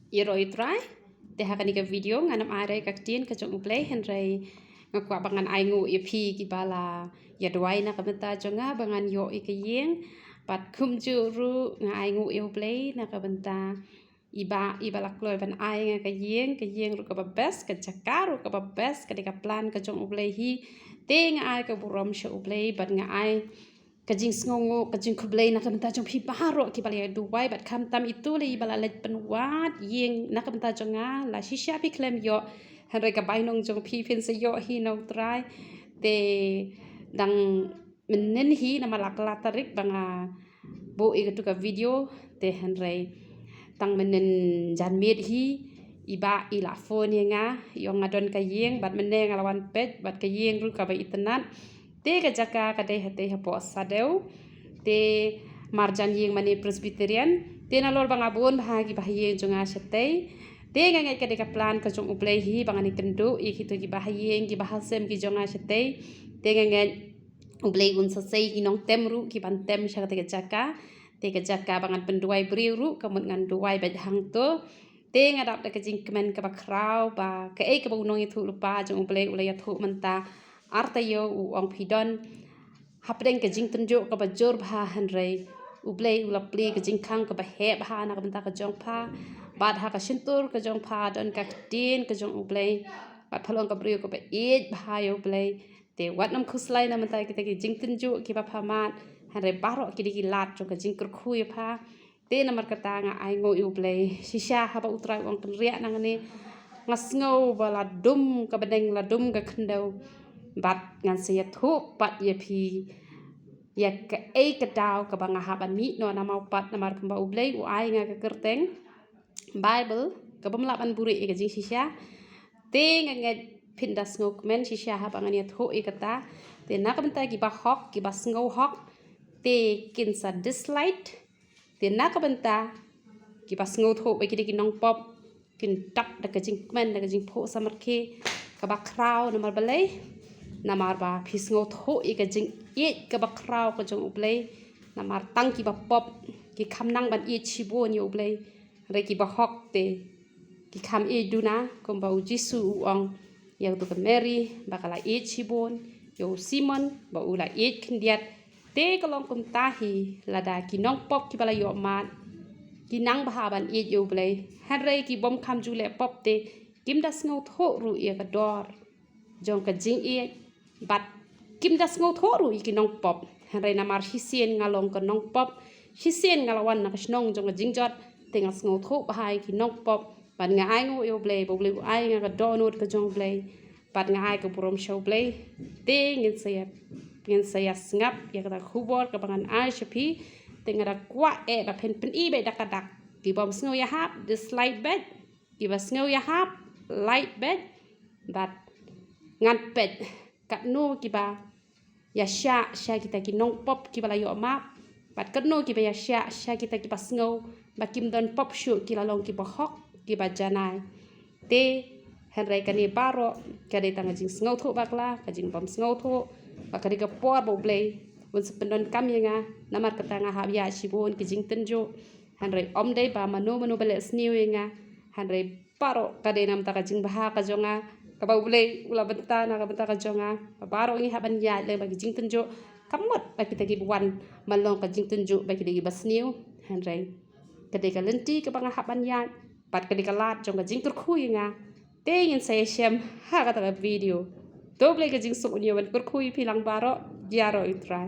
Iroi try te hakani ka video nganam are ka tien ka jong ublei henrei ngakwa bangan ainguh ipi ki bala ya doai na kamenta jonga bangan yo ikayeng pat kumju ru nga ainguh ublei na kamenta iba lakloi ban ai nga kayeng ru ka babes ka jakar ru ka babes ka deka plan ka jong ublei hi te nga ai ka burom sha ublei ban nga ai kajing sngongo kajing kublei nak benta jong pi baro ki bala duai bat kam tam itu le bala let penwat yeng nak benta jonga la shisha pi klem yo hanre ka bai nong jong pi pin se yo hi no try te dang menen hi na malak la tarik banga bo i tu ka video te hanre tang menen jan met hi iba ila phone nga yo ngadon ka yeng bat meneng lawan pet bat ka yeng ru ka bai itenat te ka jaka ka deh te hapo sadeu te marjan yeng mani presbyterian te na lor bang abun bahagi bahayeng jonga setei te ngai ka deka plan ka jong ublei hi bangani kendu i hitu gi bahayeng gi bahasem gi jonga setei te ngai ublei un sasei gi nong temru ki ban tem sha ka jaka te ka jaka bangan penduai briuru kamut ngan duai baj hang to te ngadap ka jing kemen ka bakrau ba ka e ka bunong itu lupa jong ublei ulai thu menta artayo u ong pidon hapdeng ke jing tunjuk ke bajur bha hanrei ublei ulapli ke jing khang ke bahe bha na benta ke jong pha bad ha ka sintur ke jong pha don ka tin ke jong ublei bat phalong ke brio ke ba e bha yo ublei te wat nam khuslai na menta kita ke jing tunjuk ki ba phamat hanrei baro ki di lat jong ke jing kur khui pha te namar kata nga ainguh ublei shisha ha ba utrai ong kan ria nang ni ngasngau bala dum ka bedeng la dum ka khendau bat ngan sia thu pat ye pi ya ka e ka daw ka banga haban mi no na mau pat namar kamba ublei u ai nga ka kerteng bible ka bam laban buri e ka jing shisha te nga pindas ngok men shisha ha bangan ya thu e kata te na ka benta ki ba hok ki ba ngau hok te kin sa dislike te na ka benta ki ba ngau thu be ki nong pop kin tap da ka jing men da ka jing pho samar ke ka ba kraw namar balai namar ba pisngo tho i ka jing e ka ba kraw ka jong ublei namar tang ki ba pop ki kham nang ban e chibo ni ublei re ki ba hok te ki kham e duna kom ba u jisu u ong ya tu ka mary ba kala e chibon yo simon ba u la e khindiat te ka long kum ta hi la da ki nong pop ki bala yo mat ki nang ba ban e yo ublei han re ki bom kham ju le pop te kim da sngo tho ru e ka dor jong ka jing e bat kim das ngau thoru iki nong pop hanrai namar hisien ngalong ka nong pop hisien ngalawan na snong jong jingjot tenga ngau tho bahai ki nong pop bat nga ai ngo yo blei bo blei ai nga ka donut ka jong blei bat nga ai ka burom show blei te ngin saya ngap ya ka khubor ka bangan ai shapi tenga da kwa e ba pen i be dakadak ki bom sngo ya hap the slide bed ki ba sngo ya hap light bed bat ngan pet kat no ki ba ya sha kita ki nong pop ki bala yo map bat kat no ki ba ya sha kita ki pas ngau ba kim don pop shu ki la long ki ba hok ki ba janai te hanrai ka ni baro ka de tang jing ngau tho bakla ka jing bom ngau tho ba ka ka por bo blei un sependon kam yanga namar ka tanga ha ya shibon ki jing tenjo hanrai om dei ba mano bele sniu yanga hanrai baro ka de nam ta ka jing ba ka jonga ka ba ulei ula benta na ka benta ka jonga baro ngi haban ya le bagi jing tenjo kamot ba kita gi buan malong ka jing tenjo ba kita gi basniu hanrai ka de ka lenti ka banga haban ya pat ka de ka lat jong ka jing kur khui nga te ngin sai shem ha ka ta video doble ka jing su ni wan kur khui pilang baro jaro i try